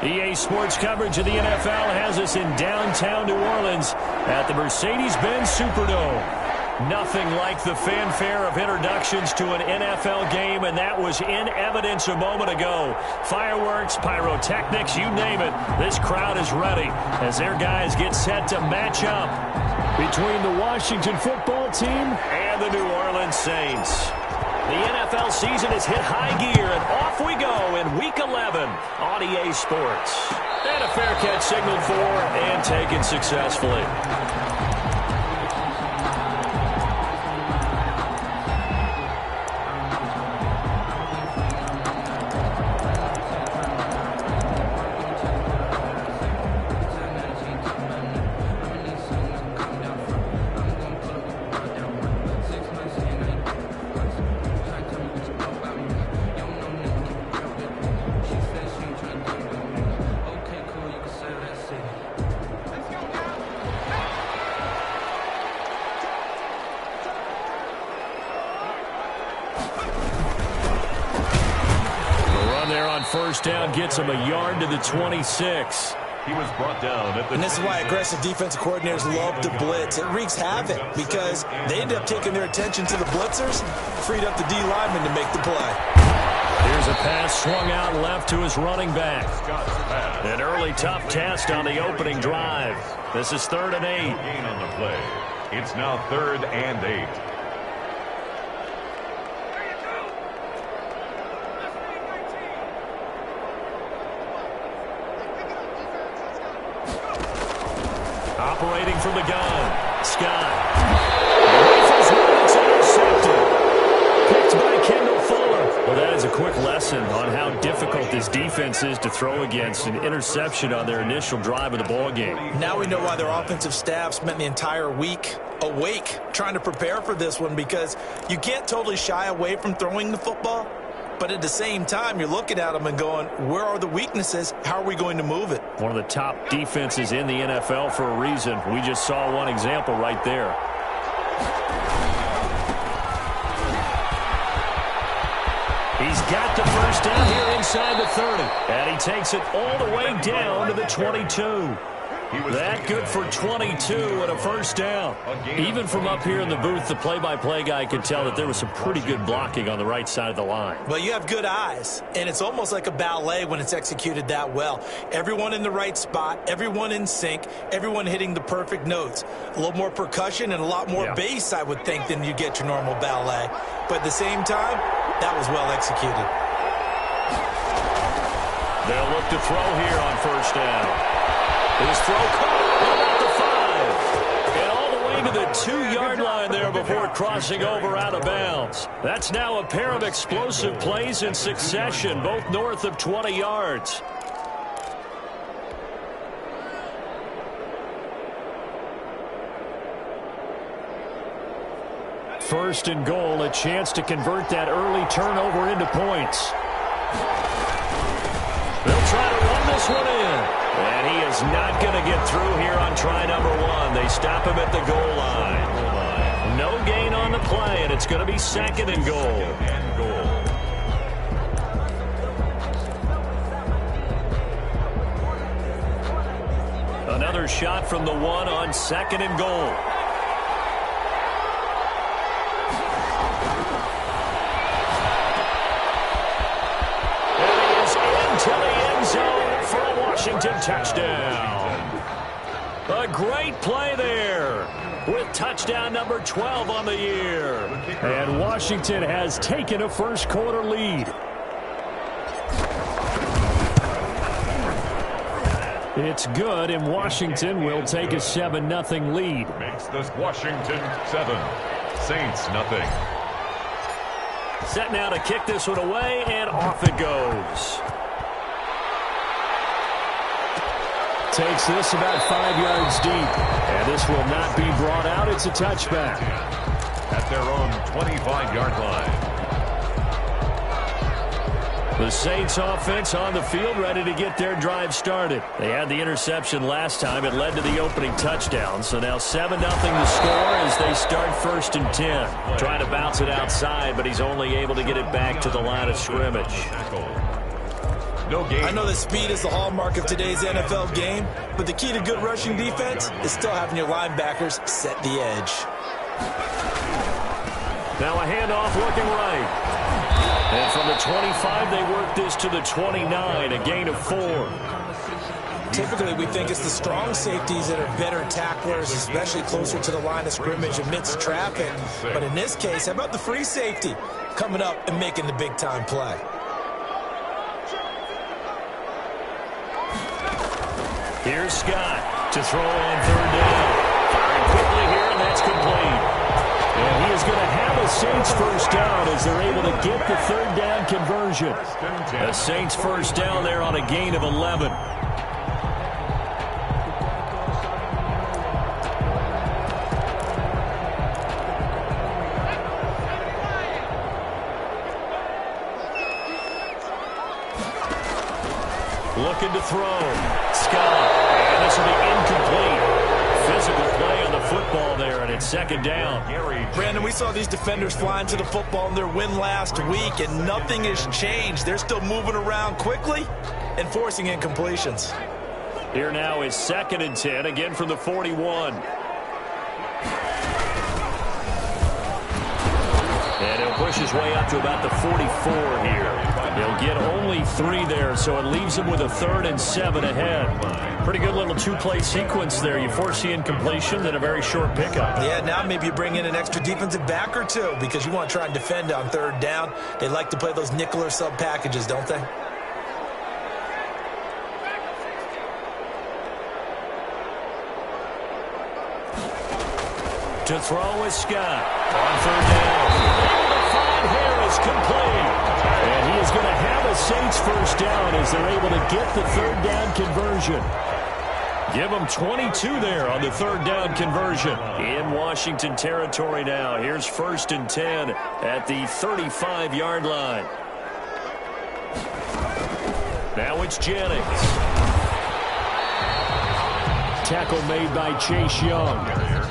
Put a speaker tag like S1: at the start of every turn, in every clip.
S1: EA Sports coverage of the NFL has us in downtown New Orleans at the Mercedes-Benz Superdome. Nothing like the fanfare of introductions to an NFL game, and that was in evidence a moment ago. Fireworks, pyrotechnics, you name it. This crowd is ready as their guys get set to match up between the Washington football team and the New Orleans Saints. The NFL season has hit high gear, and off we go in Week 11 on EA Sports. And a fair catch signaled for and taken successfully. First down gets him a yard to the 26.
S2: He was brought down at the.
S3: And this is why aggressive defensive coordinators love to blitz. It wreaks havoc because they end up taking their attention to the blitzers, freed up the D lineman to make the play.
S1: Here's a pass swung out left to his running back. An early tough test on the opening drive. This is 3rd and 8.
S2: Gain on the play. It's now 3rd and 8.
S1: Operating from the gun, Scott. Rifles one, it's intercepted. Picked by Kendall Fuller. Well, that is a quick lesson on how difficult this defense is to throw against. An interception on their initial drive of the ball game.
S3: Now we know why their offensive staff spent the entire week awake trying to prepare for this one, because you can't totally shy away from throwing the football. But at the same time, you're looking at them and going, where are the weaknesses? How are we going to move it?
S1: One of the top defenses in the NFL for a reason. We just saw one example right there. He's got the first down here inside the 30. And he takes it all the way down to the 22. That good for 22 and a first down. Even from up here in the booth, the play-by-play guy could tell that there was some pretty good blocking on the right side of the line.
S3: Well, you have good eyes, and it's almost like a ballet when it's executed that well. Everyone in the right spot, everyone in sync, everyone hitting the perfect notes. A little more percussion and a lot more bass, I would think, than you get your normal ballet. But at the same time, that was well executed.
S1: They'll look to throw here on first down. His throw caught about the 5. And all the way to the 2-yard line there before crossing over out of bounds. That's now a pair of explosive plays in succession, both north of 20 yards. First and goal, a chance to convert that early turnover into points. They'll try to run this one in. And he is not going to get through here on try number 1. They stop him at the goal line. No gain on the play, and it's going to be 2nd and goal. Another shot from the 1 on 2nd and goal. To the end zone for a Washington touchdown. A great play there with touchdown number 12 on the year. And Washington has taken a first-quarter lead. It's good, and Washington will take a 7-0 lead.
S2: Makes this Washington 7, Saints nothing.
S1: Set now to kick this one away, and off it goes. Takes this about 5 yards deep. And this will not be brought out. It's a touchback.
S2: At their own 25-yard line.
S1: The Saints offense on the field, ready to get their drive started. They had the interception last time. It led to the opening touchdown. So now 7-0 to score as they start 1st and 10. Trying to bounce it outside, but he's only able to get it back to the line of scrimmage.
S2: No gain.
S3: I know that speed is the hallmark of today's NFL game, but the key to good rushing defense is still having your linebackers set the edge.
S1: Now a handoff looking right. And from the 25, they work this to the 29, a gain of 4.
S3: Typically, we think it's the strong safeties that are better tacklers, especially closer to the line of scrimmage amidst traffic. But in this case, how about the free safety coming up and making the big-time play?
S1: Here's Scott to throw on third down. Firing quickly here, and that's complete. And he is going to have a Saints first down as they're able to get the third down conversion. A Saints first down there on a gain of 11. Looking to throw. Scott. And this will be incomplete. Physical play on the football there, and it's second down.
S3: Brandon, we saw these defenders flying to the football in their win last week, and nothing has changed. They're still moving around quickly and forcing incompletions.
S1: Here now is 2nd and 10, again from the 41. And he'll push his way up to about the 44 here. He'll get only 3 there, so it leaves him with a 3rd and 7 ahead. Pretty good little 2-play sequence there. You force the incompletion, then a very short pickup.
S3: Yeah, now maybe you bring in an extra defensive back or 2 because you want to try and defend on 3rd down. They like to play those nickel or sub packages, don't they?
S1: To throw is Scott on 3rd down. Able to find Harris, complete. And he is going to have a Saints first down as they're able to get the 3rd down conversion. Give them 22 there on the 3rd down conversion. In Washington territory now. Here's 1st and 10 at the 35-yard line. Now it's Jennings. Tackle made by Chase Young.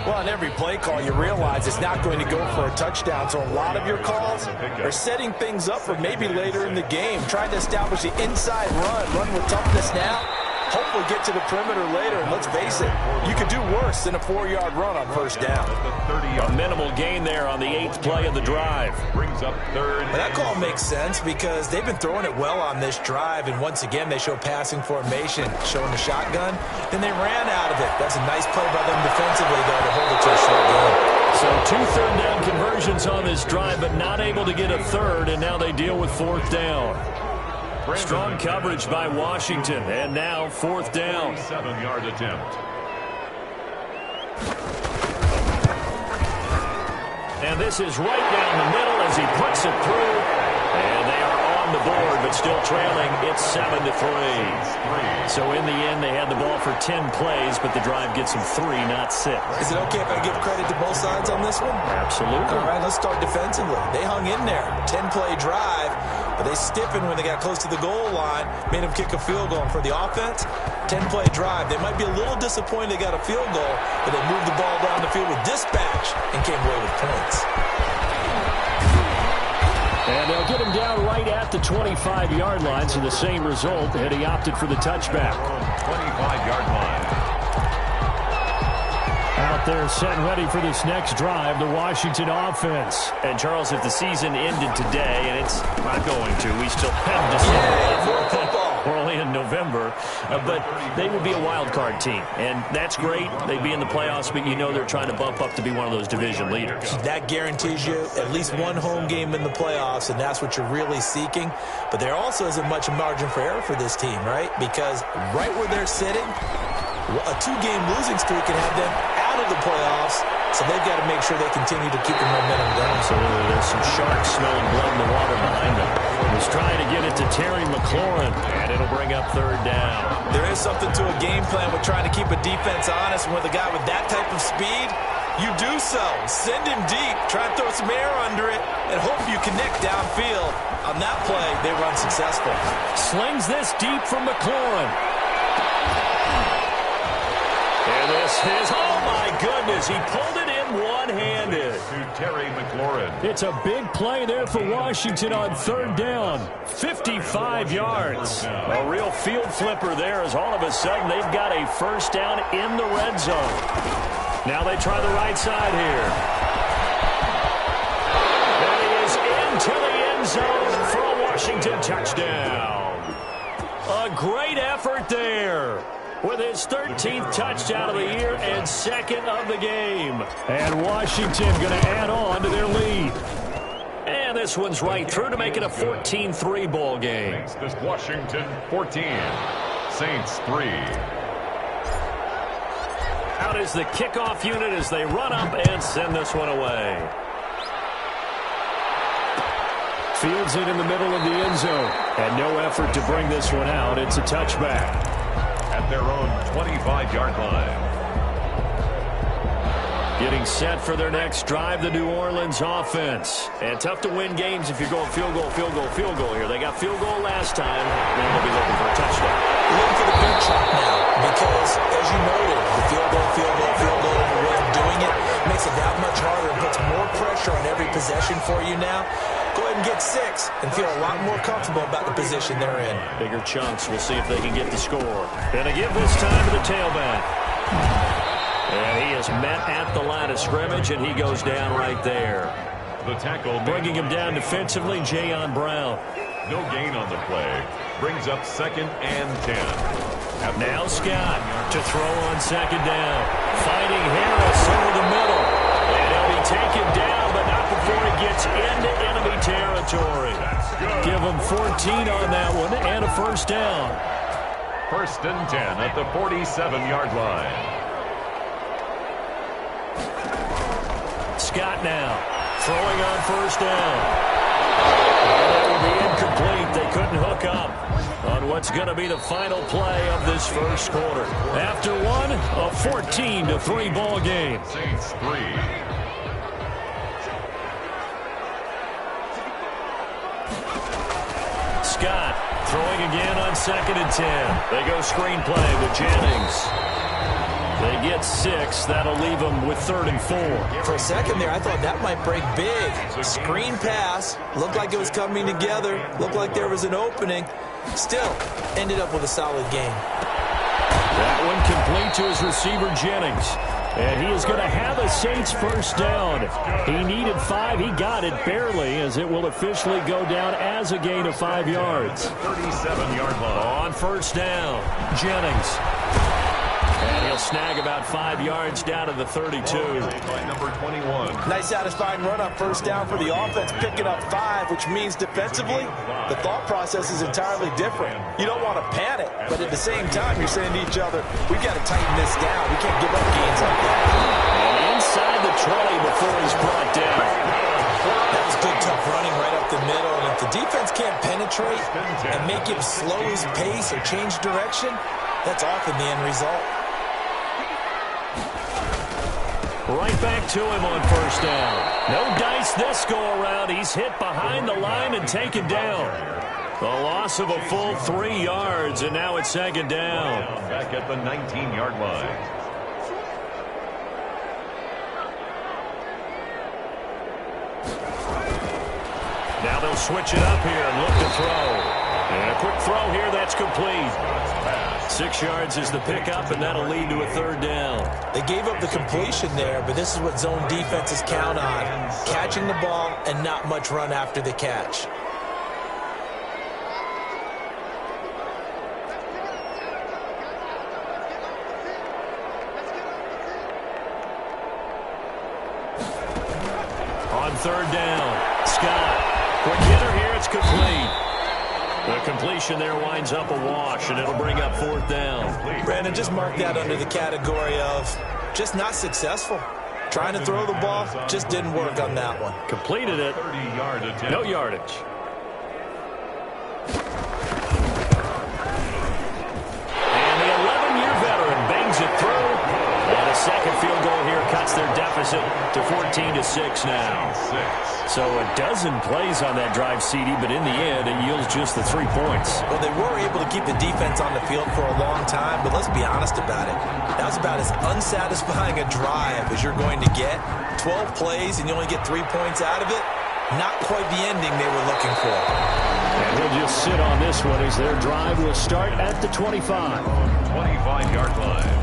S3: Well, on every play call, you realize it's not going to go for a touchdown. So a lot of your calls are setting things up for maybe later in the game, trying to establish the inside run with toughness now. Hopefully get to the perimeter later, and let's face it, you could do worse than a 4-yard run on 1st down.
S1: A minimal gain there on the 8th play of the drive.
S2: Brings up 3rd.
S3: Well, that call makes sense because they've been throwing it well on this drive, and once again, they show passing formation, showing the shotgun. Then they ran out of it. That's a nice play by them defensively, though, to hold it to a short game.
S1: So 2 third down conversions on this drive, but not able to get a 3rd, and now they deal with 4th down. Strong coverage by Washington, and now 4th down.
S2: 7-yard attempt.
S1: And this is right down the middle as he puts it through. And they are on the board, but still trailing. It's 7-3. So in the end, they had the ball for 10 plays, but the drive gets them 3, not 6.
S3: Is it okay if I give credit to both sides on this one?
S1: Absolutely.
S3: All right, let's start defensively. They hung in there. 10-play drive, but they stiffened when they got close to the goal line, made them kick a field goal. And for the offense, 10-play drive. They might be a little disappointed they got a field goal, but they moved the ball down the field with dispatch and came away with points.
S1: And they'll get him down right at the 25-yard line, so the same result, and he opted for the touchback.
S2: 25-yard line.
S1: Out there set and ready for this next drive, the Washington offense. And, Charles, if the season ended today, and it's not going to, we still have December.
S3: More football.
S1: We're only in November, but they would be a wild card team, and that's great. They'd be in the playoffs, but you know they're trying to bump up to be one of those division leaders.
S3: That guarantees you at least one home game in the playoffs, and that's what you're really seeking. But there also isn't much margin for error for this team, right? Because right where they're sitting, a 2-game losing streak can have them out of the playoffs, so they've got to make sure they continue to keep the momentum going.
S1: Absolutely. There's some sharks smelling blood in the water behind them. He's trying to get it to Terry McLaurin, and it'll bring up 3rd down.
S3: There is something to a game plan with trying to keep a defense honest, and with a guy with that type of speed, you do so. Send him deep, try and throw some air under it, and hope you connect downfield. On that play, they run successful.
S1: Slings this deep from McLaurin. And this is, oh my goodness, he pulled it in one-handed.
S2: to Terry McLaurin.
S1: It's a big play there for Washington on third down. 55 yards. A real field flipper there as all of a sudden they've got a first down in the red zone. Now they try the right side here. That is into the end zone for a Washington touchdown. A great effort there with his 13th touchdown of the year and second of the game. And Washington going to add on to their lead. And this one's right through to make it a 14-3 ball game.
S2: This Washington 14, Saints 3.
S1: Out is the kickoff unit as they run up and send this one away. Fields it in the middle of the end zone. And no effort to bring this one out. It's a touchback.
S2: At their own 25-yard line.
S1: Getting set for their next drive, the New Orleans offense. And tough to win games if you're going field goal, field goal, field goal here. They got field goal last time. Now they'll be looking for a touchdown.
S3: Looking for the big chunk now because, as you noted, the field goal, and the way of doing it makes it that much harder and puts more pressure on every possession for you now. Go ahead and get 6 and feel a lot more comfortable about the position they're in.
S1: Bigger chunks. We'll see if they can get the score. And a give this time to the tailback. And he is met at the line of scrimmage, and he goes down right there.
S2: The tackle
S1: bringing him down defensively, Jayon Brown.
S2: No gain on the play. Brings up 2nd and 10.
S1: Now Scott to throw on 2nd down. Fighting Harris over the middle. And he'll be taken down, but not before he gets into enemy territory. Give him 14 on that one and a first down.
S2: 1st and 10 at the 47-yard line.
S1: Scott now throwing on first down. And that will be incomplete. They couldn't hook up on what's going to be the final play of this first quarter. After one, a 14-3 ball game.
S2: Saints 3.
S1: Scott throwing again on 2nd and 10. They go screenplay with Jennings. They get 6. That'll leave them with 3rd and 4.
S3: For a second there, I thought that might break big. Screen pass. Looked like it was coming together. Looked like there was an opening. Still, ended up with a solid game.
S1: That one complete to his receiver, Jennings. And he is going to have a Saints first down. He needed 5. He got it barely, as it will officially go down as a gain of 5 yards.
S2: 37-yard line.
S1: On first down, Jennings. And he'll snag about 5 yards down to the 32.
S2: By number 21.
S3: Nice satisfying run on first down for the offense, picking up 5, which means defensively, the thought process is entirely different. You don't want to panic, but at the same time, you're saying to each other, we've got to tighten this down. We can't give up gains like that.
S1: And inside the 20 before he's brought down.
S3: That was good, tough running right up the middle. And if the defense can't penetrate and make him slow his pace or change direction, that's often the end result.
S1: Right back to him on first down. No dice this go-around. He's hit behind the line and taken down. A loss of a full 3 yards, and now it's 2nd down.
S2: Back at the 19-yard line.
S1: Now they'll switch it up here and look to throw. And a quick throw here, that's complete. 6 yards is the pickup, and that'll lead to a 3rd down.
S3: They gave up the completion there, but this is what zone defenses count on. Catching the ball and not much run after the catch.
S1: On 3rd down, Scott. Quick hitter here, it's complete. The completion there winds up a wash, and it'll bring up 4th down.
S3: Brandon, just mark that under the category of just not successful. Trying to throw the ball, just didn't work on that one.
S1: Completed it.
S2: 30-yard attempt.
S1: No yardage. And the 11-year veteran bangs it through. And a second field goal here cuts their deficit to 14-6 now. So a dozen plays on that drive, CD, but in the end, it yields just the 3 points.
S3: Well, they were able to keep the defense on the field for a long time, but let's be honest about it. That was about as unsatisfying a drive as you're going to get. 12 plays and you only get 3 points out of it, not quite the ending they were looking for.
S1: And he'll just sit on this one as their drive will start at the 25.
S2: 25-yard line.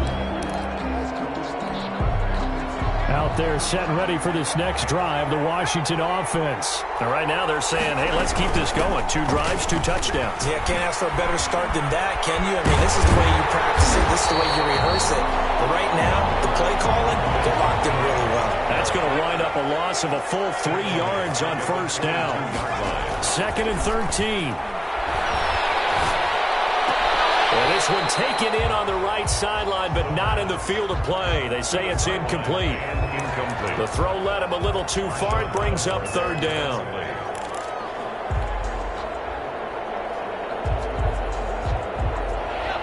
S1: Out there set and ready for this next drive, the Washington offense. And right now they're saying, hey, let's keep this going. 2 drives, 2 touchdowns.
S3: Yeah, can't ask for a better start than that, can you? I mean, this is the way you practice it. This is the way you rehearse it. But right now, the play calling, they're locked in really well. That's
S1: going to wind up a loss of a full 3 yards on first down. 2nd and 13. Well, this one taken in on the right sideline, but not in the field of play. They say it's incomplete. The throw led him a little too far. It brings up 3rd down.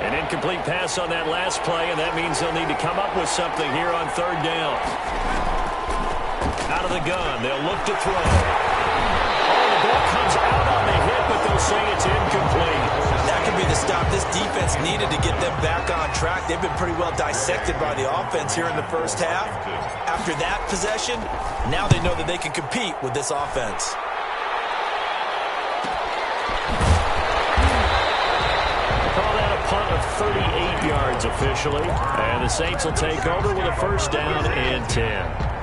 S1: An incomplete pass on that last play, and that means they'll need to come up with something here on 3rd down. Out of the gun, they'll look to throw. Oh, the ball comes out on the hit, but they'll say it's incomplete.
S3: That could be the stop this defense needed to get them back on track. They've been pretty well dissected by the offense here in the first half. After that possession, now they know that they can compete with this offense.
S1: Call that a punt of 38 yards officially. And the Saints will take over with a 1st down and 10.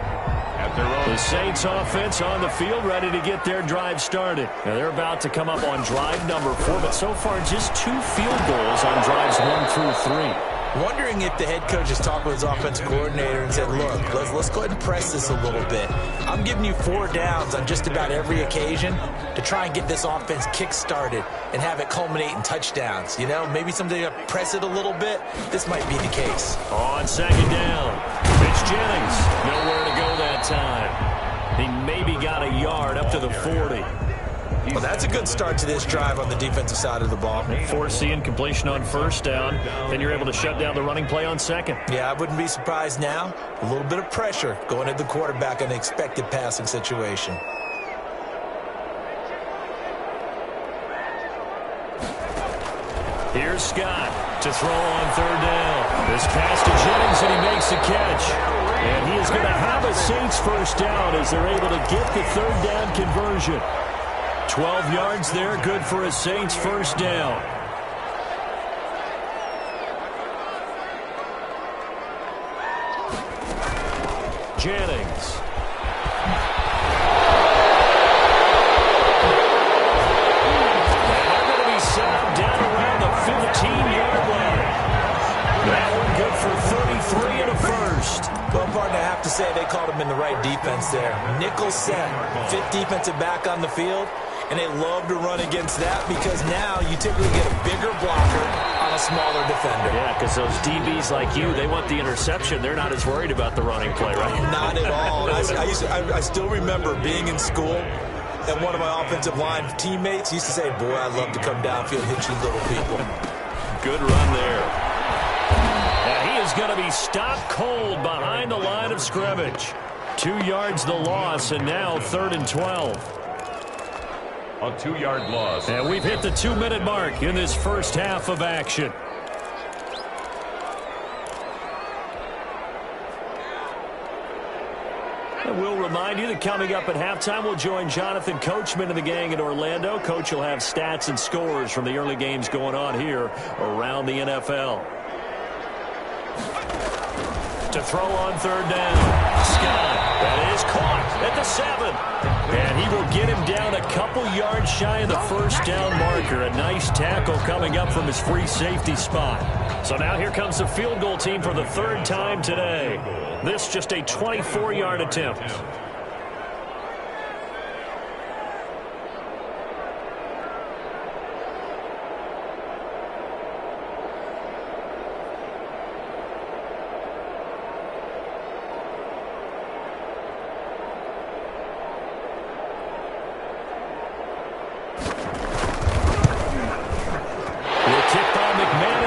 S1: The Saints offense on the field ready to get their drive started. Now they're about to come up on drive number 4, but so far just 2 field goals on drives 1 through 3.
S3: Wondering if the head coach has talked with his offensive coordinator and said, look, let's go ahead and press this a little bit. I'm giving you 4 downs on just about every occasion to try and get this offense kick-started and have it culminate in touchdowns. You know, maybe someday to press it a little bit. This might be the case.
S1: On 2nd down, Mitch Jennings, nowhere to go that time. He maybe got a yard up to the 40.
S3: Well, that's a good start to this drive on the defensive side of the ball.
S1: Forcing completion on 1st down. Then you're able to shut down the running play on 2nd.
S3: Yeah, I wouldn't be surprised now. A little bit of pressure going at the quarterback in an expected passing situation.
S1: Here's Scott to throw on 3rd down. This pass to Jennings, and he makes the catch. And he is going to have a Saints 1st down as they're able to get the 3rd down conversion. 12 yards there, good for a Saints 1st down. Jennings. And they're going to be set up down around the 15-yard line. That one good for 33 and a 1st.
S3: Well, partner, I have to say they called him in the right defense there. Nickel set, 5th defensive back on the field, and they love to run against that because now you typically get a bigger blocker on a smaller defender.
S1: Yeah, because those DBs like you, they want the interception. They're not as worried about the running play, right?
S3: Not at all. I still remember being in school, and one of my offensive line teammates used to say, boy, I'd love to come downfield and hit you little people.
S1: Good run there. And he is going to be stopped cold behind the line of scrimmage. 2 yards the loss, and now 3rd and 12.
S2: A 2-yard loss.
S1: And we've hit the 2-minute mark in this first half of action. And we'll remind you that coming up at halftime, we'll join Jonathan Coachman and the gang in Orlando. Coach will have stats and scores from the early games going on here around the NFL. To throw on 3rd down. Scott, that is caught at the 7. And he will get him down a couple yards shy of the 1st down marker. A nice tackle coming up from his free safety spot. So now here comes the field goal team for the 3rd time today. This just a 24-yard attempt.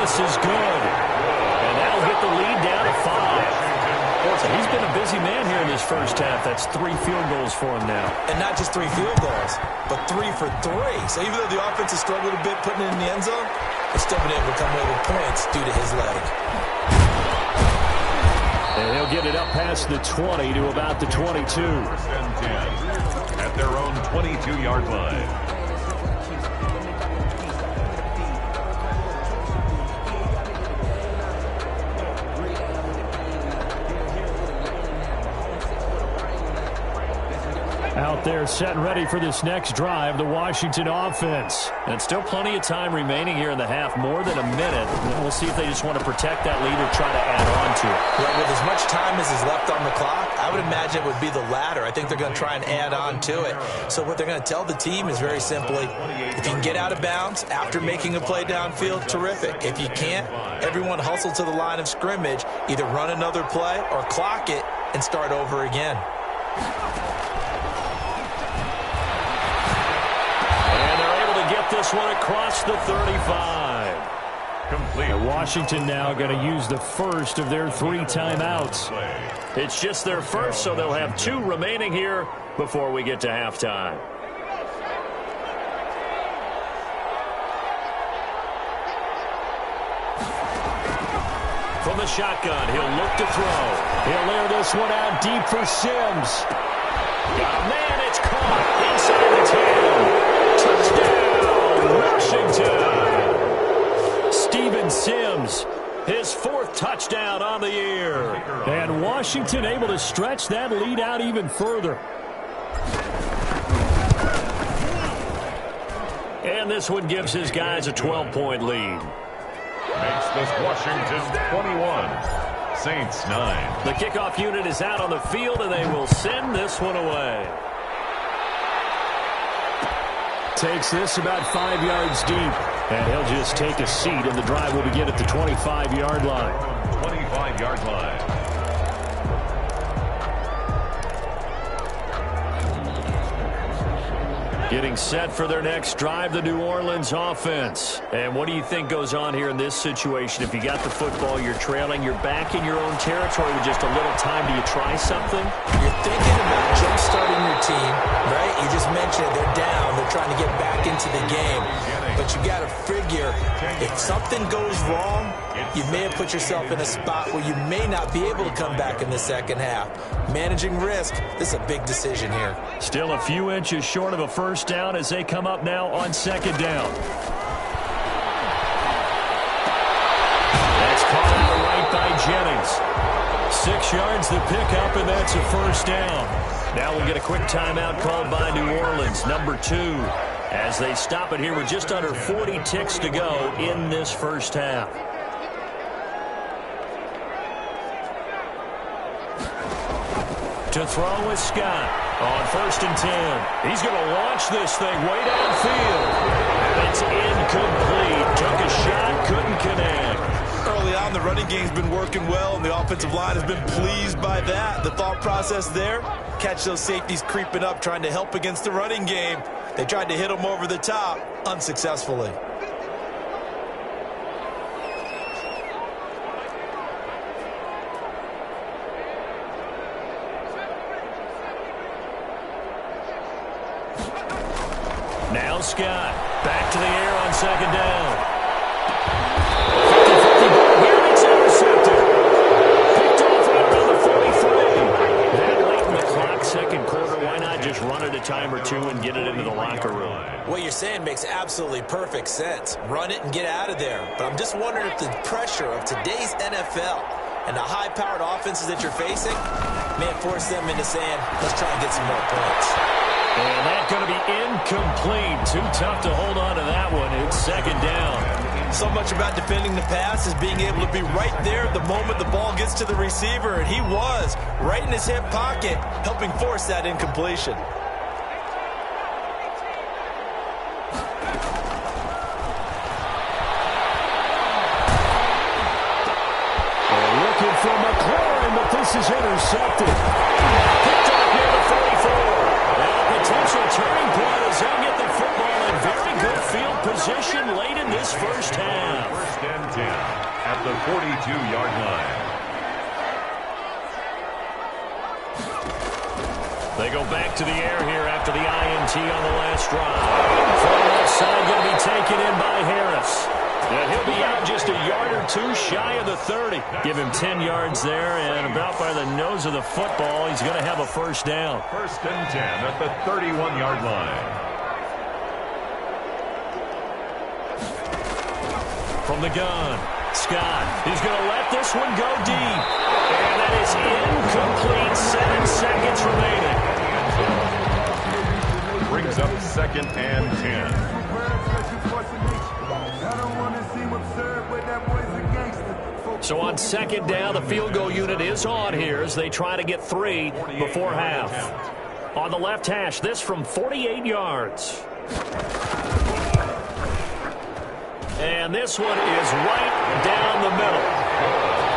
S1: Is good. And that'll get the lead down to 5. So he's been a busy man here in this first half. That's 3 field goals for him now.
S3: And not just 3 field goals, but 3 for 3. So even though the offense has struggled a bit putting it in the end zone, it's still been able to come away with points due to his leg.
S1: And he'll get it up past the 20 to about the 22.
S2: First and 10 at their own 22-yard line.
S1: Out there set and ready for this next drive, the Washington offense. And still plenty of time remaining here in the half, more than a minute. We'll see if they just want to protect that lead or try to add on to it.
S3: Well, with as much time as is left on the clock, I would imagine it would be the latter. I think they're going to try and add on to it. So what they're going to tell the team is very simply, if you can get out of bounds after making a play downfield, terrific. If you can't, everyone hustle to the line of scrimmage, either run another play or clock it and start over again.
S1: This one across the 35.
S2: Complete.
S1: And Washington now going to use the first of their 3 timeouts. It's just their first, so they'll have 2 remaining here before we get to halftime. From the shotgun, he'll look to throw. He'll air this one out deep for Sims. Got a man, it's caught inside the 10. Touchdown! Washington. Steven Sims, his 4th touchdown on the year. And Washington able to stretch that lead out even further. And this one gives his guys a 12-point lead.
S2: Makes this Washington 21, Saints 9.
S1: The kickoff unit is out on the field, and they will send this one away. Takes this about 5 yards deep, and he'll just take a seat, and the drive will begin at the 25-yard line.
S2: 25-yard line.
S1: Getting set for their next drive, the New Orleans offense. And what do you think goes on here in this situation? If you got the football, you're trailing, you're back in your own territory with just a little time. Do you try something?
S3: You're thinking about jump-starting your team, right? You just mentioned it. They're down. They're trying to get back into the game. But you got to figure, if something goes wrong, you may have put yourself in a spot where you may not be able to come back in the second half. Managing risk, this is a big decision here.
S1: Still a few inches short of a first down as they come up now on second down. That's caught out right by Jennings. 6 yards the pickup, and that's a first down. Now we'll get a quick timeout called by New Orleans, number 2, as they stop it here with just under 40 ticks to go in this first half. To throw with Scott on 1st and 10. He's going to launch this thing way downfield. It's incomplete. Took a shot, couldn't connect.
S3: Early on, the running game's been working well, and the offensive line has been pleased by that. The thought process there, catch those safeties creeping up, trying to help against the running game. They tried to hit them over the top, unsuccessfully.
S1: Now Scott, back to the air on second down. 50-50 here, it's intercepted. Picked off out on the 43. That late in the clock, second quarter, why not just run it a time or two and get it into the locker room?
S3: What you're saying makes absolutely perfect sense. Run it and get out of there. But I'm just wondering if the pressure of today's NFL and the high-powered offenses that you're facing may force them into saying, let's try and get some more points.
S1: And that's going to be incomplete. Too tough to hold on to that one. It's second down.
S3: So much about defending the pass is being able to be right there the moment the ball gets to the receiver, and he was right in his hip pocket, helping force that incompletion.
S1: Looking for McLaurin, but this is intercepted. Picked up near the 44. Potential turning point as they'll get the football in very good field position late in this first half.
S2: 1st and 10 at the 42-yard line.
S1: They go back to the air here after the INT on the last drive. From the left side going to be taken in by Harris. And he'll be out just a yard or two shy of the 30. Give him 10 yards there, and about by the nose of the football, he's going to have a first down.
S2: First and 10 at the 31-yard line.
S1: From the gun, Scott. He's going to let this one go deep. And that is incomplete. 7 seconds remaining.
S2: Brings up second and 10.
S1: So on second down, the field goal unit is on here as they try to get 3 before half. On the left hash, this from 48 yards. And this one is right down the middle.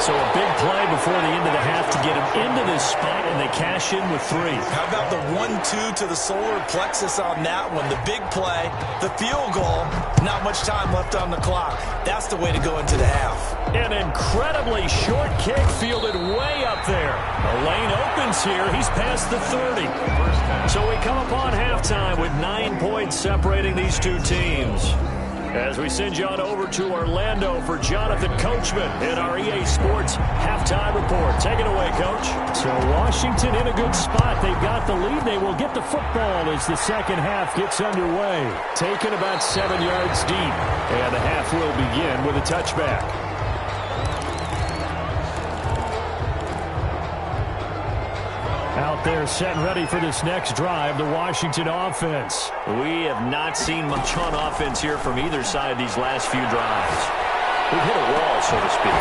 S1: So a big play before the end of the half to get him into this spot, and they cash in with 3.
S3: How about the 1-2 to the solar plexus on that one? The big play, the field goal, not much time left on the clock. That's the way to go into the half.
S1: An incredibly short kick fielded way up there. The lane opens here. He's past the 30. So we come upon halftime with 9 points separating these two teams. As we send you on over to Orlando for Jonathan Coachman in our EA Sports Halftime Report. Take it away, Coach.
S4: So Washington in a good spot. They've got the lead. They will get the football as the second half gets underway.
S1: Taken about 7 yards deep. And the half will begin with a touchback.
S4: Out there set and ready for this next drive, the Washington offense.
S1: We have not seen much on offense here from either side these last few drives. We've hit a wall, so to speak.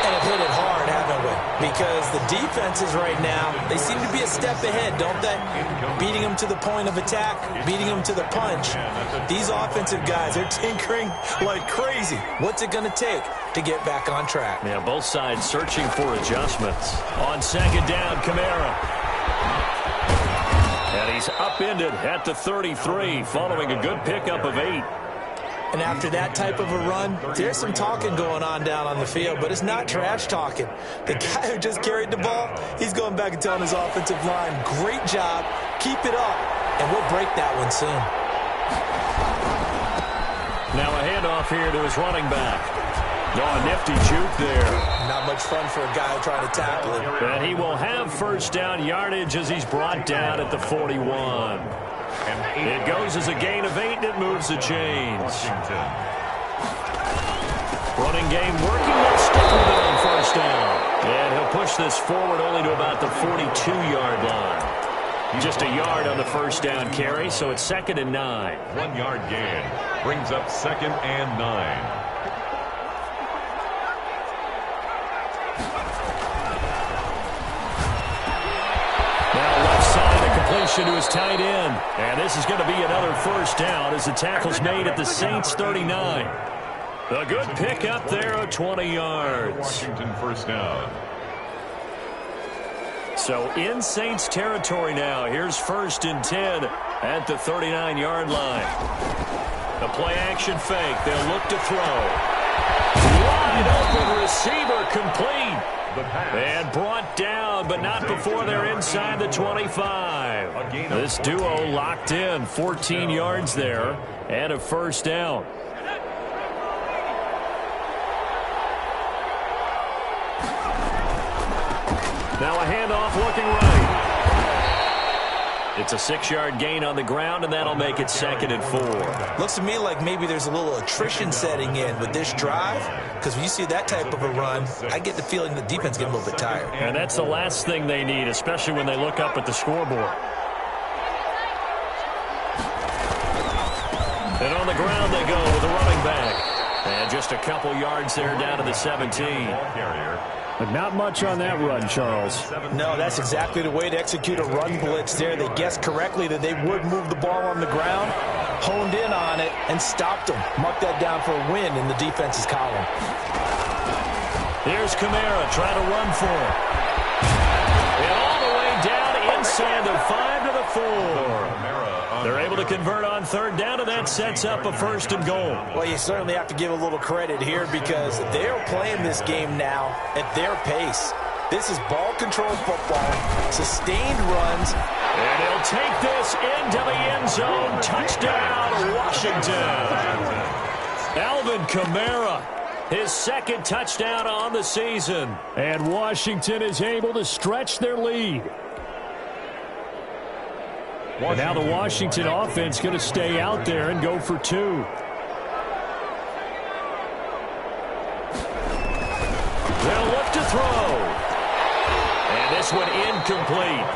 S3: And have hit it hard, haven't we? Because the defenses right now, they seem to be a step ahead, don't they? Beating them to the point of attack, beating them to the punch. These offensive guys, they're tinkering like crazy. What's it going to take to get back on track?
S1: Yeah, both sides searching for adjustments. On second down, Kamara. And he's upended at the 33 following a good pickup of 8.
S3: And after that type of a run, there's some talking going on down on the field, but it's not trash talking. The guy who just carried the ball, he's going back and telling his offensive line, great job, keep it up, and we'll break that one soon.
S1: Now a handoff here to his running back. A nifty juke there.
S3: Not much fun for a guy trying to tackle him.
S1: And he will have first down yardage as he's brought down at the 41. It goes as a gain of 8, and it moves the chains. Running game working. Let's stick with it on first down. And he'll push this forward only to about the 42-yard line. Just a yard on the first down carry, so it's second and 9.
S2: 1 yard gain. Brings up second and 9.
S1: Completion to his tight end. And this is going to be another first down as the tackle's made at the Saints 39. A good pickup there of 20 yards.
S2: Washington first down.
S1: So in Saints territory now. Here's first and 10 at the 39-yard line. The play action fake. They'll look to throw. Wide open receiver complete. And brought down, but not before they're inside the 25. This duo locked in, 14 yards there, and a first down. Now a handoff looking right. It's a 6-yard gain on the ground, and that'll make it second and 4.
S3: Looks to me like maybe there's a little attrition setting in with this drive, because when you see that type of a run, I get the feeling the defense get a little bit tired.
S1: And that's the last thing they need, especially when they look up at the scoreboard. And on the ground they go with the running back. And just a couple yards there down to the 17.
S4: But not much on that run, Charles.
S3: No, that's exactly the way to execute a run blitz there. They guessed correctly that they would move the ball on the ground, honed in on it, and stopped them. Mark that down for a win in the defense's column.
S1: Here's Kamara trying to run for it. And all the way down inside the 5 to the 4. They're able to convert on third down, and that sets up a first and goal.
S3: Well, you certainly have to give a little credit here because they're playing this game now at their pace. This is ball control football, sustained runs.
S1: And he'll take this into the end zone. Touchdown, Washington. Alvin Kamara, his second touchdown on the season.
S4: And Washington is able to stretch their lead. And now the Washington offense going to stay out there and go for 2.
S1: They'll look to throw. And this one incomplete.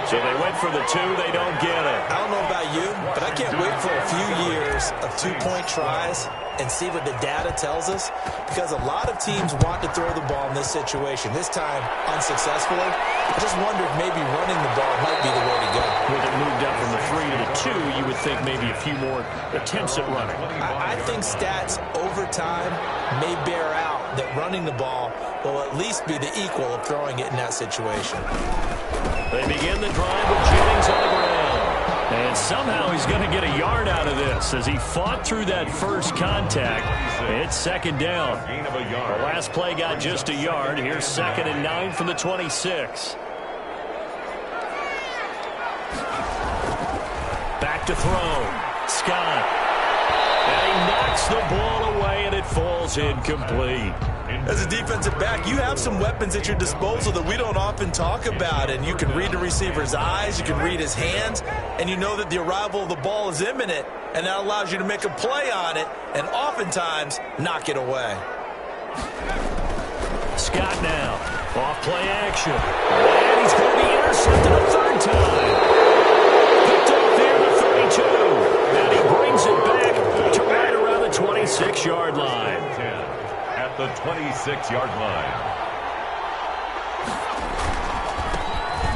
S1: So they went for the 2. They don't get it.
S3: I don't know about you, but I can't wait for a few years of 2-point tries and see what the data tells us, because a lot of teams want to throw the ball in this situation. This time, unsuccessfully. I just wonder if maybe running the ball might be the way to go.
S1: With it moved up from the 3 to the 2, you would think maybe a few more attempts at running.
S3: I think stats over time may bear out that running the ball will at least be the equal of throwing it in that situation.
S1: They begin the drive with Jennings on the ground. And somehow he's going to get a yard out of this as he fought through that first contact. It's second down. The last play got just a yard. Here's 2nd and 9 from the 26. Back to throw. Scott. And he knocks the ball away, and it falls incomplete.
S3: As a defensive back, you have some weapons at your disposal that we don't often talk about, and you can read the receiver's eyes, you can read his hands, and you know that the arrival of the ball is imminent, and that allows you to make a play on it and oftentimes knock it away.
S1: Scott now, off play action, and he's going to be intercepted a 3rd time. Picked up there to 32, and he brings it back to right around the 26-yard line.
S2: At the 26-yard line.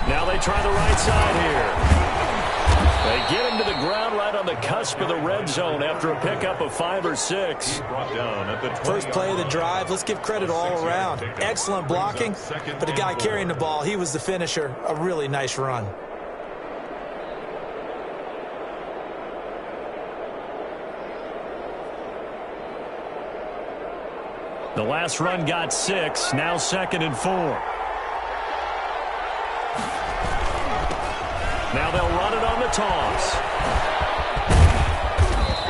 S1: Now they try the right side here. They get him to the ground right on the cusp of the red zone after a pickup of 5 or 6.
S3: First play of the drive, let's give credit all around. Excellent blocking, but the guy carrying the ball, he was the finisher. A really nice run.
S1: The last run got 6, now 2nd and 4. Now they'll run it on the toss.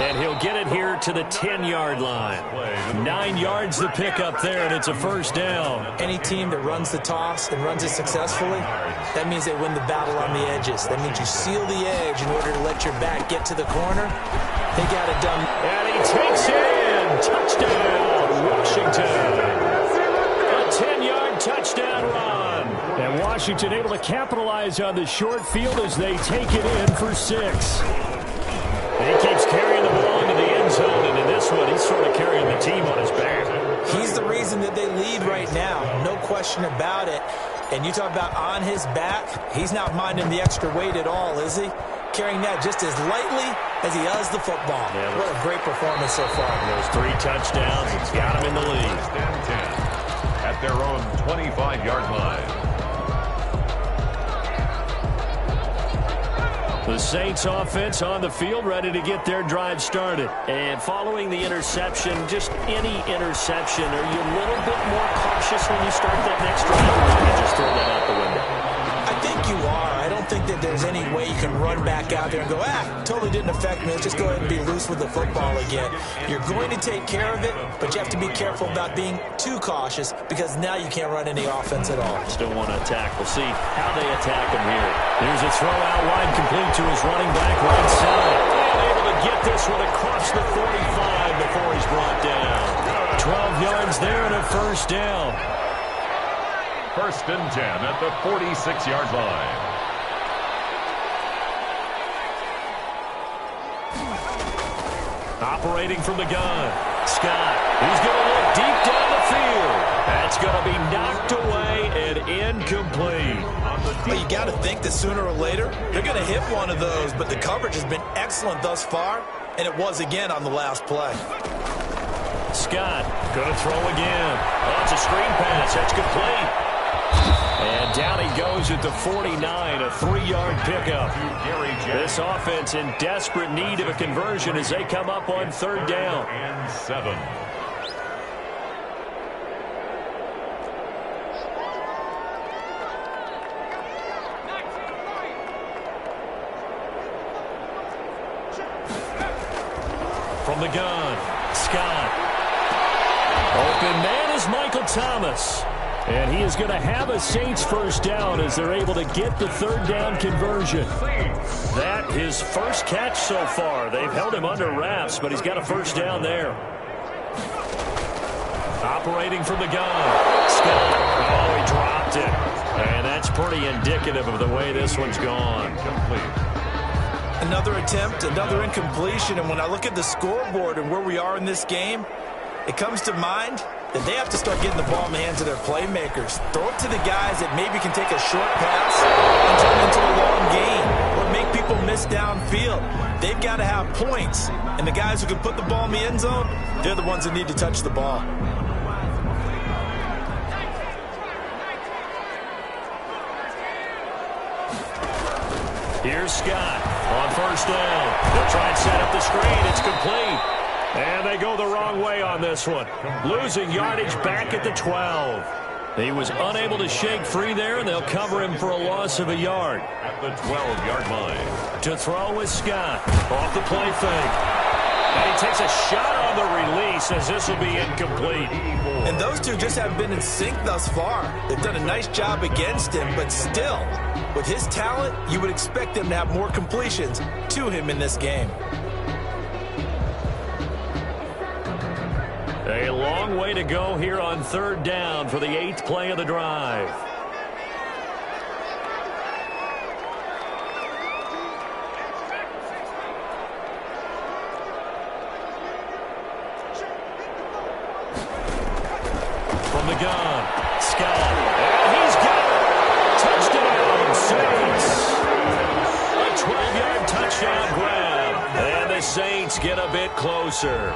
S1: And he'll get it here to the 10-yard line. 9 yards to pick up there, and it's a first down.
S3: Any team that runs the toss and runs it successfully, that means they win the battle on the edges. That means you seal the edge in order to let your back get to the corner. They got it done.
S1: And he takes it in. Touchdown, Washington. A 10-yard touchdown run.
S4: And Washington able to capitalize on the short field as they take it in for 6.
S1: And he keeps carrying the ball into the end zone, and in this one, he's sort of carrying the team on his back.
S3: He's the reason that they lead right now, no question about it. And you talk about on his back, he's not minding the extra weight at all, is he? Carrying that just as lightly as he does the football. Yeah, what a great performance so far.
S1: Those 3 touchdowns, it's got him in the lead.
S2: At their own 25-yard line.
S1: The Saints offense on the field, ready to get their drive started. And following the interception, just any interception, are you a little bit more cautious when you start that next drive, or can you just throw that out the window?
S3: I think you are. I don't think that there's any way you can run back out there and go, totally didn't affect me. Let's just go ahead and be loose with the football again. You're going to take care of it, but you have to be careful about being too cautious because now you can't run any offense at all.
S1: Still want to attack. We'll see how they attack him here. Here's a throw out wide, complete to his running back right side. And able to get this one across the 45 before he's brought down. 12 yards there and a first down.
S2: 1st and 10 at the 46-yard line.
S1: Operating from the gun, Scott. He's going to look deep down the field. That's going to be knocked away and incomplete.
S3: Well, you got to think that sooner or later they're going to hit one of those, but the coverage has been excellent thus far, and it was again on the last play.
S1: Scott going to throw again. Oh, it's a screen pass. That's complete. And down he goes at the 49, a 3-yard pickup. This offense in desperate need of a conversion as they come up on 3rd down.
S2: And 7.
S1: From the gun, Scott. Open man is Michael Thomas. And he is going to have a Saints first down as they're able to get the third down conversion. That his first catch so far. They've held him under wraps, but he's got a first down there. Operating from the gun. Scott. Oh, he dropped it. And that's pretty indicative of the way this one's gone.
S3: Another attempt, another incompletion. And when I look at the scoreboard and where we are in this game, it comes to mind that they have to start getting the ball in the hands of their playmakers. Throw it to the guys that maybe can take a short pass and turn it into a long gain or make people miss downfield. They've got to have points. And the guys who can put the ball in the end zone, they're the ones that need to touch the ball.
S1: Here's Scott on first down. They'll try and set up the screen. It's complete. And they go the wrong way on this one. Losing yardage back at the 12. He was unable to shake free there, and they'll cover him for a loss of a yard.
S2: At the 12-yard line.
S1: To throw is Scott. Off the play fake. And he takes a shot on the release as this will be incomplete.
S3: And those two just haven't been in sync thus far. They've done a nice job against him, but still, with his talent, you would expect him to have more completions to him in this game.
S1: A long way to go here on third down for the 8th play of the drive. From the gun, Scott. And he's got it. Touchdown, Saints. A 12-yard touchdown grab. And the Saints get a bit closer.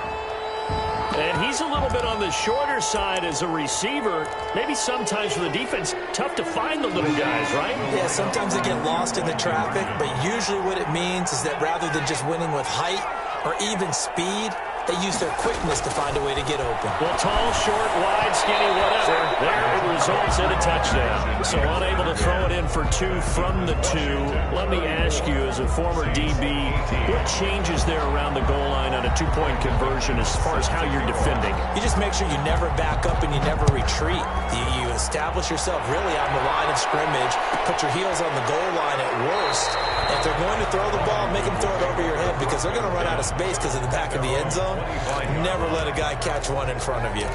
S1: And he's a little bit on the shorter side as a receiver. Maybe sometimes for the defense, tough to find the little guys, right?
S3: Yeah, sometimes they get lost in the traffic, but usually what it means is that rather than just winning with height or even speed, they use their quickness to find a way to get open.
S1: Well, tall, short, wide, skinny, whatever. There it results in a touchdown. So unable to throw it in for 2 from the 2. Let me ask you, as a former DB, what changes there around the goal line on a 2-point conversion as far as how you're defending?
S3: You just make sure you never back up and you never retreat. You establish yourself really on the line of scrimmage, put your heels on the goal line at worst. And if they're going to throw the ball, make them throw it over your head because they're going to run out of space because of the back of the end zone. Never let a guy catch one in front of you.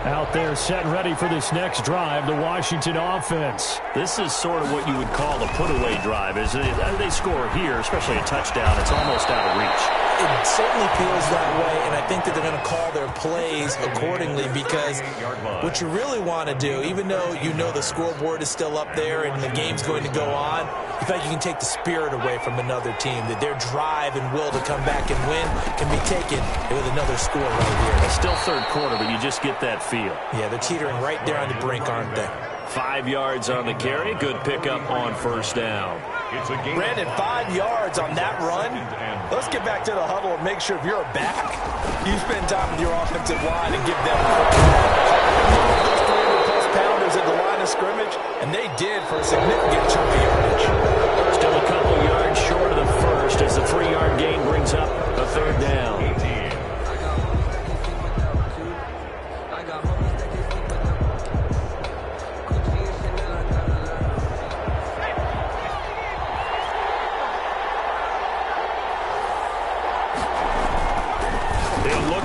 S4: Out there set and ready for this next drive, the Washington offense.
S1: This is sort of what you would call a put-away drive, isn't it? They score here, especially a touchdown. It's almost out of reach.
S3: It certainly feels that way, and I think that they're going to call their plays accordingly because what you really want to do, even though you know the scoreboard is still up there and the game's going to go on, you feel like you can take the spirit away from another team, that their drive and will to come back and win can be taken with another score right here.
S1: It's still third quarter, but you just get that feel.
S3: Yeah, they're teetering right there on the brink, aren't they?
S1: 5 yards on the carry. Good pickup on first down.
S3: Brandon, 5 yards on that run. Let's get back to the huddle and make sure if you're back, you spend time with your offensive line and give them those 300-plus pounders at the line of scrimmage, and they did for a significant chunk of yardage.
S1: Still a couple yards short of the first as the 3-yard gain brings up a third down.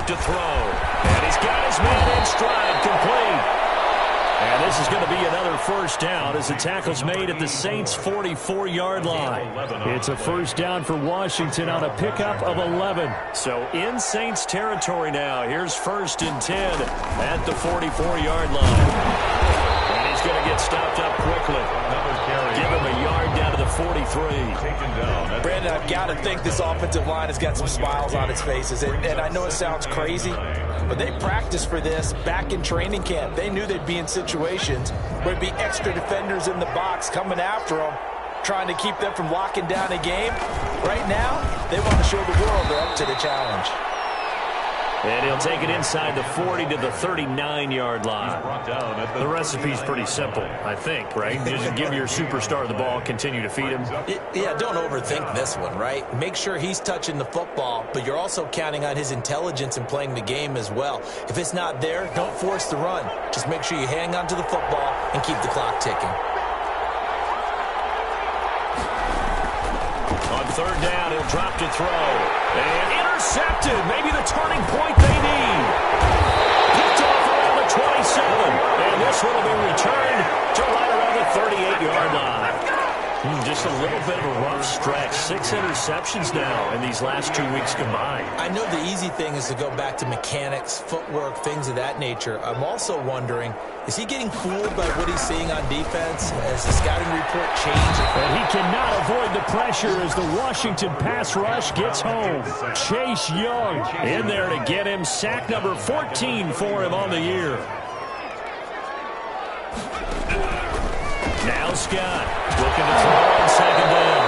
S1: To throw, and he's got his man in stride, complete. And this is going to be another first down as the tackle's made at the Saints' 44-yard line.
S4: It's a first down for Washington on a pickup of 11.
S1: So in Saints territory now. Here's 1st and 10 at the 44-yard line. And he's going to get stopped up quickly. Give him a yard down to the 43.
S3: Brandon, I've got to think this offensive line has got some smiles on its faces. And I know it sounds crazy, but they practiced for this back in training camp. They knew they'd be in situations where it'd be extra defenders in the box coming after them, trying to keep them from locking down a game. Right now, they want to show the world they're up to the challenge.
S1: And he'll take it inside the 40 to the 39-yard line. The recipe's pretty simple, I think, right? Just give your superstar the ball, continue to feed him.
S3: Yeah, don't overthink this one, right? Make sure he's touching the football, but you're also counting on his intelligence in playing the game as well. If it's not there, don't force the run. Just make sure you hang on to the football and keep the clock ticking.
S1: On third down, he'll drop to throw. And intercepted. Maybe the turning point they need. Picked off around the 27. And this one will be returned to right around the 38-yard line. Just a little bit of a rough stretch. 6 interceptions now in these last 2 weeks combined.
S3: I know the easy thing is to go back to mechanics, footwork, things of that nature. I'm also wondering, is he getting fooled by what he's seeing on defense? Has the scouting report changed?
S4: And he cannot avoid the pressure as the Washington pass rush gets home. Chase Young
S1: in there to get him. Sack number 14 for him on the year. Now Scott looking to throw on second down.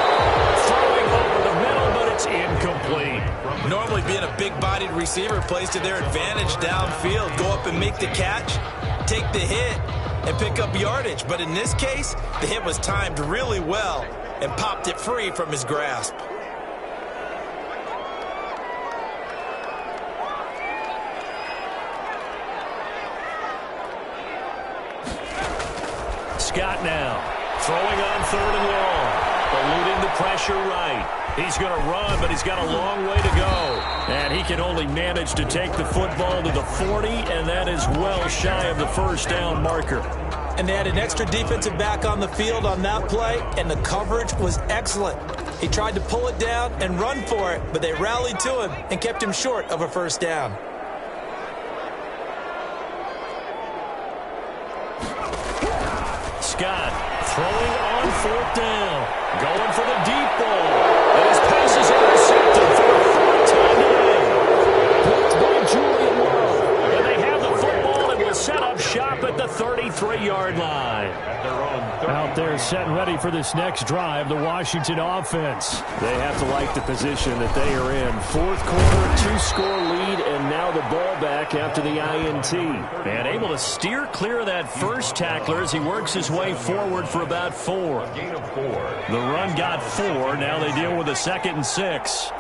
S1: Throwing over the middle, but it's incomplete.
S3: Normally being a big-bodied receiver plays to their advantage downfield. Go up and make the catch, take the hit, and pick up yardage. But in this case, the hit was timed really well and popped it free from his grasp.
S1: Scott now throwing on third and long, eluding the pressure right. He's going to run, but he's got a long way to go. And he can only manage to take the football to the 40, and that is well shy of the first down marker.
S3: And they had an extra defensive back on the field on that play, and the coverage was excellent. He tried to pull it down and run for it, but they rallied to him and kept him short of a first down.
S1: Scott throwing on fourth down. Going for the deep ball. And his pass is intercepted for a fourth time today. Blocked by Julian Love. And they have the football and will set up shop at the 33-yard line.
S4: Out there set and ready for this next drive, the Washington offense. They have to like the position that they are in. Fourth quarter, 2-score lead, and now the ball back after the INT.
S1: And able to steer clear of that first tackler as he works his way forward for about 4. The run got 4. Now they deal with a 2nd and 6.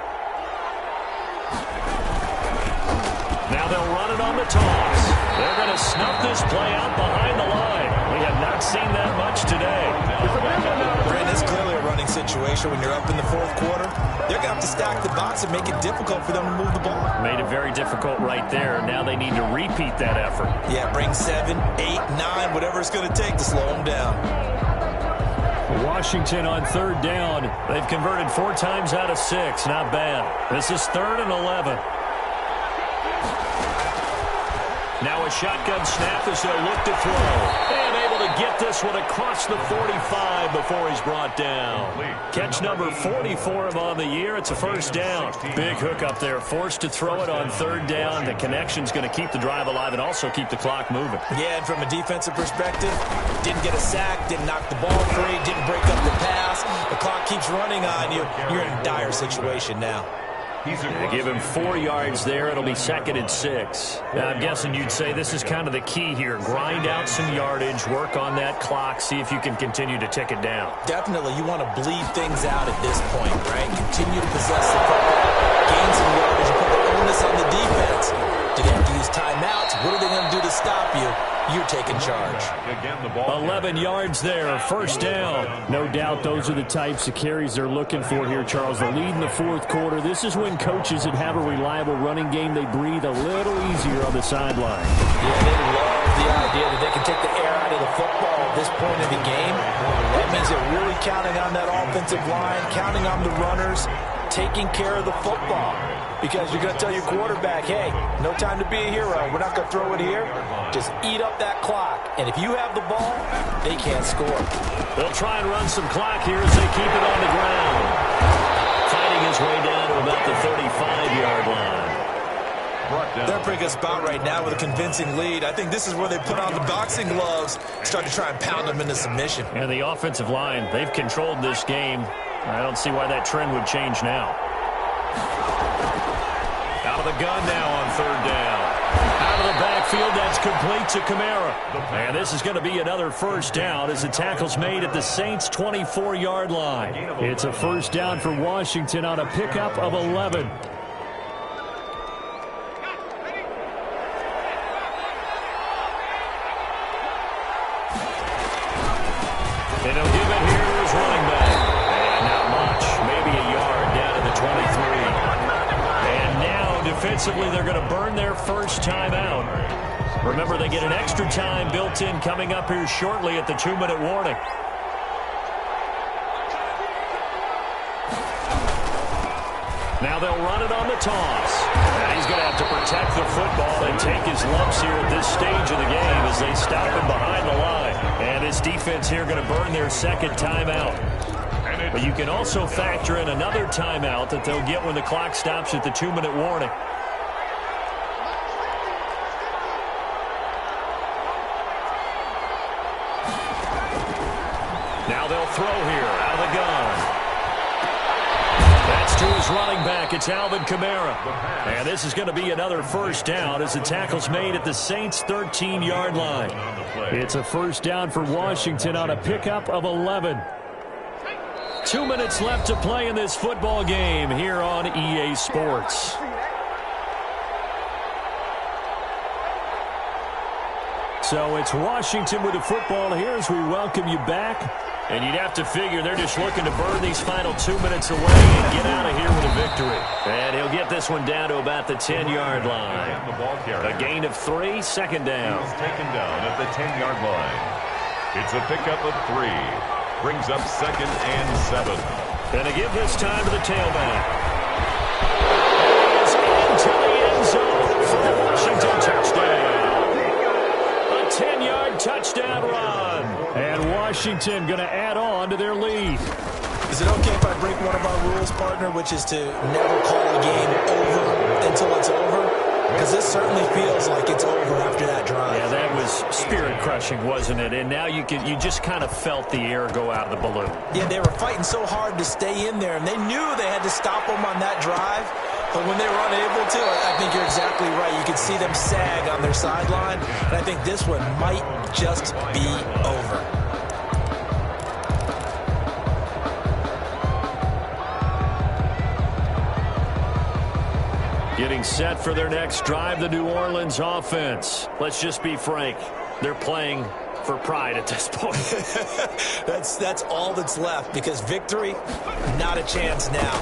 S1: Now they'll run it on the toss. They're going to snuff this play out behind the line. We have not seen that much today.
S3: Brent, it's clearly a running situation when you're up in the fourth quarter. They're going to have to stack the box and make it difficult for them to move the ball.
S1: Made it very difficult right there. Now they need to repeat that effort.
S3: Yeah, bring 7, 8, 9, whatever it's going to take to slow them down.
S4: Washington on third down.
S1: They've converted 4 times out of 6. Not bad. This is 3rd and 11. Now a shotgun snap as they'll look to throw. And able to get this one across the 45 before he's brought down. Catch number 40 for him on the year. It's a first down. Big hook up there. Forced to throw it on third down. The connection's going to keep the drive alive and also keep the clock moving.
S3: Yeah, and from a defensive perspective, didn't get a sack, didn't knock the ball free, didn't break up the pass. The clock keeps running on you. You're in a dire situation now.
S1: They give him 4 yards there. It'll be 2nd and 6. Now, I'm guessing you'd say this is kind of the key here. Grind out some yardage, work on that clock, see if you can continue to tick it down.
S3: Definitely, you want to bleed things out at this point, right? Continue to possess the football, gain some yardage, and put the onus on the defense. Do they have to use timeouts? What are they going to do to stop you? You're taking charge.
S1: 11 yards there, first down.
S4: No doubt those are the types of carries they're looking for here, Charles. The lead in the fourth quarter. This is when coaches that have a reliable running game, they breathe a little easier on the sideline.
S3: Yeah, they love the idea that they can take the air out of the football at this point in the game. That means they're really counting on that offensive line, counting on the runners, taking care of the football. Because you're going to tell your quarterback, hey, no time to be a hero. We're not going to throw it here. Just eat up that clock. And if you have the ball, they can't score.
S1: They'll try and run some clock here as they keep it on the ground. Fighting his way down to about the 35-yard line.
S3: They're in a pretty good spot right now with a convincing lead. I think this is where they put on the boxing gloves, start to try and pound them into submission.
S1: And the offensive line, they've controlled this game. I don't see why that trend would change now. Out of of the gun now on third down. Out of the backfield, that's complete to Kamara. And this is going to be another first down as the tackle's made at the Saints' 24-yard line.
S4: It's a first down for Washington on a pickup of 11.
S1: And he'll give it here to his running back. And not much, maybe a yard down to the 23. And now, defensively, they're going to burn their first timeout. Remember, they get an extra time built in coming up here shortly at the 2-minute warning. Now they'll run it on the toss. And he's going to have to protect the football and take his lumps here at this stage of the game as they stop him behind the line. And this defense here going to burn their second timeout. But you can also factor in another timeout that they'll get when the clock stops at the 2-minute warning. Now they'll throw here out of the gun. That's to his running back. It's Alvin Kamara. And this is going to be another first down as the tackle's made at the Saints' 13-yard line.
S4: It's a first down for Washington on a pickup of 11.
S1: 2 minutes left to play in this football game here on EA Sports. So it's Washington with the football here as we welcome you back. And you'd have to figure they're just looking to burn these final 2 minutes away and get out of here with a victory. And he'll get this one down to about the 10-yard line. A gain of 3, second down.
S2: He's taken down at the 10-yard line. It's a pickup of 3. Brings up 2nd and 7.
S1: And to give this time to the tailback. He's into the end zone for the Washington touchdown. A 10-yard touchdown run.
S4: And Washington going to add on to their lead.
S3: Is it okay if I break one of our rules, partner, which is to never call a game over until it's over? Because this certainly feels like it's over after that drive.
S1: Yeah, that was spirit-crushing, wasn't it? And now you just kind of felt the air go out of the balloon.
S3: Yeah, they were fighting so hard to stay in there, and they knew they had to stop them on that drive. But when they were unable to, I think you're exactly right. You could see them sag on their sideline, and I think this one might just be over.
S1: Getting set for their next drive, the New Orleans offense. Let's just be frank. They're playing for pride at this point.
S3: That's all that's left, because victory, not a chance now.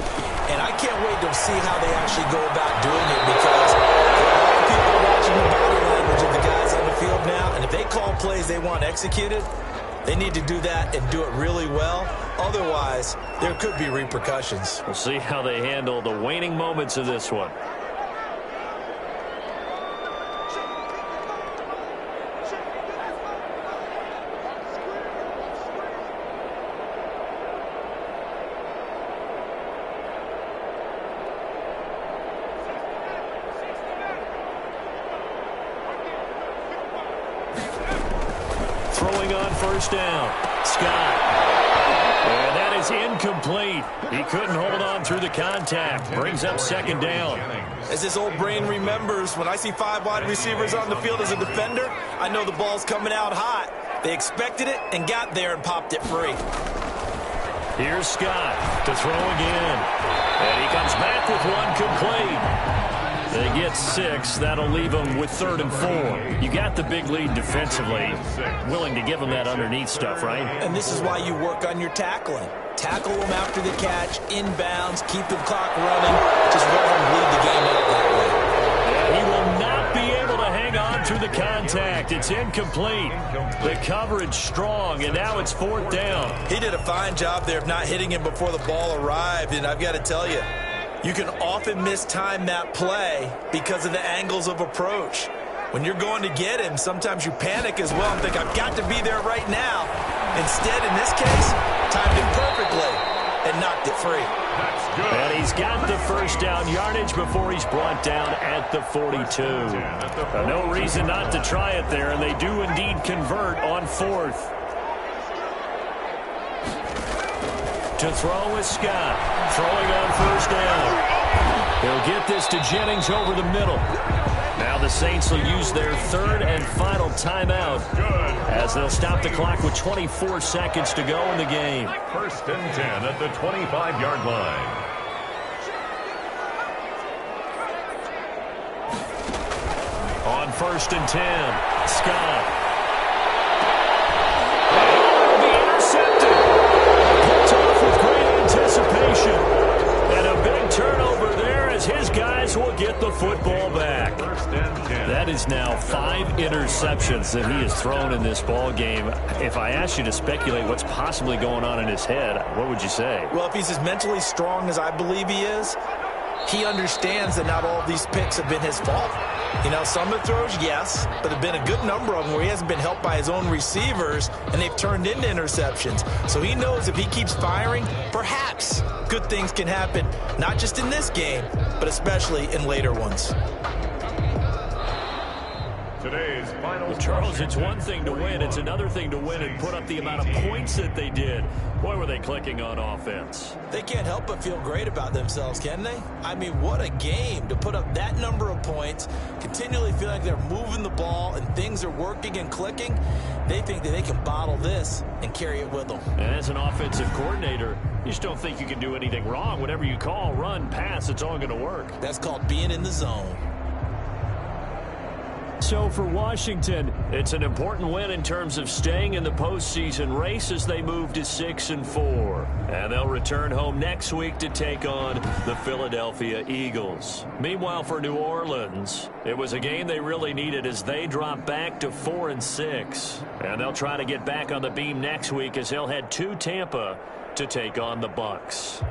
S3: And I can't wait to see how they actually go about doing it, because there are a lot of people watching the body language of the guys on the field now, and if they call plays they want executed, they need to do that and do it really well. Otherwise, there could be repercussions.
S1: We'll see how they handle the waning moments of this one. Throwing on first down, Scott. And that is incomplete. He couldn't hold on through the contact. Brings up second down.
S3: As his old brain remembers, when I see 5 wide receivers on the field as a defender, I know the ball's coming out hot. They expected it and got there and popped it free.
S1: Here's Scott to throw again. And he comes back with one complete. They get 6. That'll leave them with 3rd and 4. You got the big lead defensively. Willing to give them that underneath stuff, right?
S3: And this is why you work on your tackling. Tackle them after the catch, inbounds, keep the clock running. Just let them bleed the game out that way.
S1: He will not be able to hang on through the contact. It's incomplete. The coverage strong, and now it's 4th down.
S3: He did a fine job there of not hitting him before the ball arrived, and I've got to tell you, you can often mistime that play because of the angles of approach. When you're going to get him, sometimes you panic as well and think, I've got to be there right now. Instead, in this case, timed it perfectly and knocked it free.
S1: And he's got the first down yardage before he's brought down at the 42. No reason not to try it there, and they do indeed convert on 4th. To throw is Scott. Throwing on first down. He'll get this to Jennings over the middle. Now the Saints will use their third and final timeout as they'll stop the clock with 24 seconds to go in the game.
S2: 1st and 10 at the 25-yard line.
S1: On 1st and 10, Scott. Picked off with great anticipation. And a big turnover there as his guys will get the football back. That is now 5 interceptions that he has thrown in this ball game. If I asked you to speculate what's possibly going on in his head, what would you say?
S3: Well, if he's as mentally strong as I believe he is, he understands that not all of these picks have been his fault. You know, some of the throws, yes, but there have been a good number of them where he hasn't been helped by his own receivers, and they've turned into interceptions. So he knows if he keeps firing, perhaps good things can happen, not just in this game, but especially in later ones.
S2: Today's final.
S1: Well, Charles, it's one thing to win. It's another thing to win and put up the amount of points that they did. Boy, were they clicking on offense.
S3: They can't help but feel great about themselves, can they? I mean, what a game to put up that number of points, continually feel like they're moving the ball and things are working and clicking. They think that they can bottle this and carry it with them.
S1: And as an offensive coordinator, you just don't think you can do anything wrong. Whatever you call, run, pass, it's all going to work.
S3: That's called being in the zone.
S1: So for Washington, it's an important win in terms of staying in the postseason race as they move to 6-4. And they'll return home next week to take on the Philadelphia Eagles. Meanwhile, for New Orleans, it was a game they really needed as they drop back to 4-6. And they'll try to get back on the beam next week as they'll head to Tampa to take on the Bucs.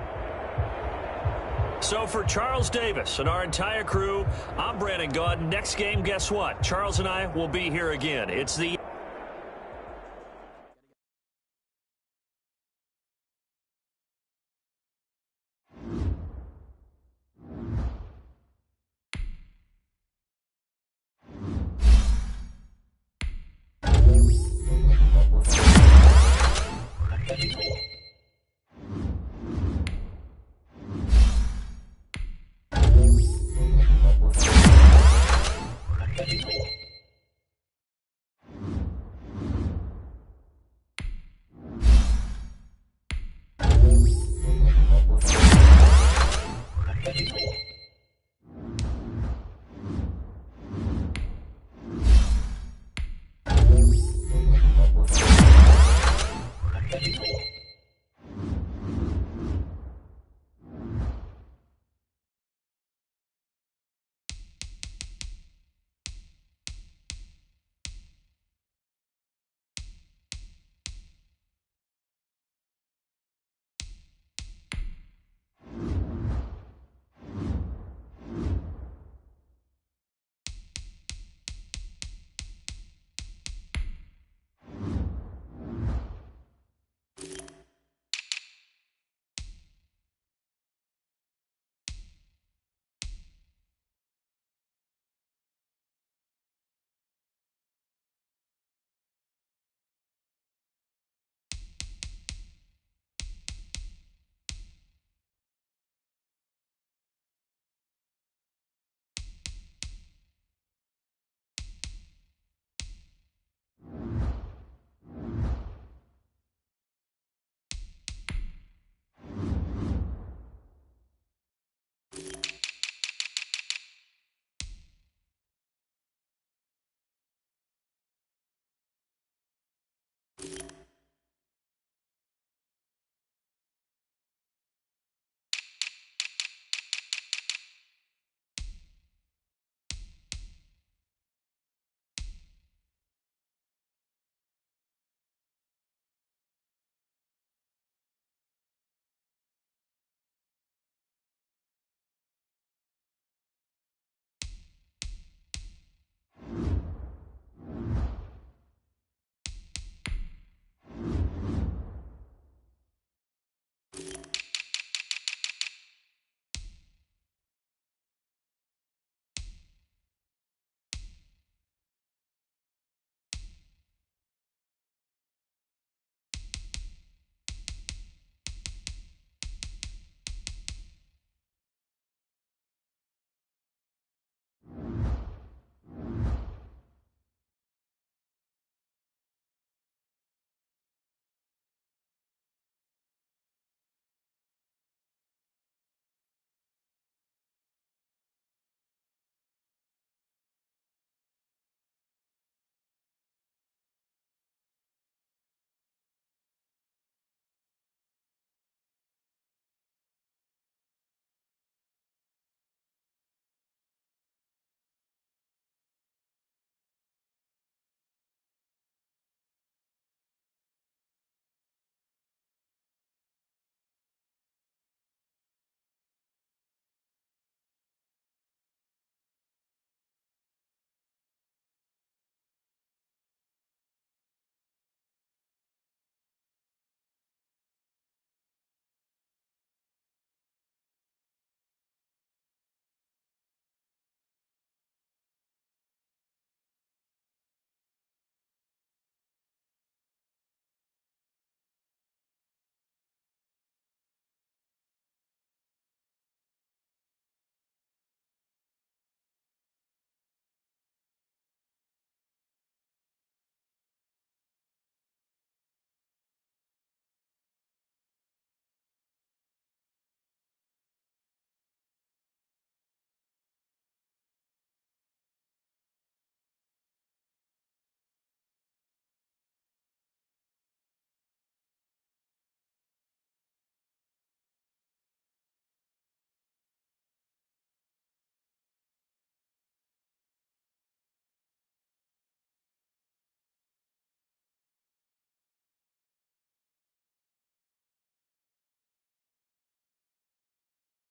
S1: So for Charles Davis and our entire crew, I'm Brandon Gaudin. Next game, guess what? Charles and I will be here again. It's the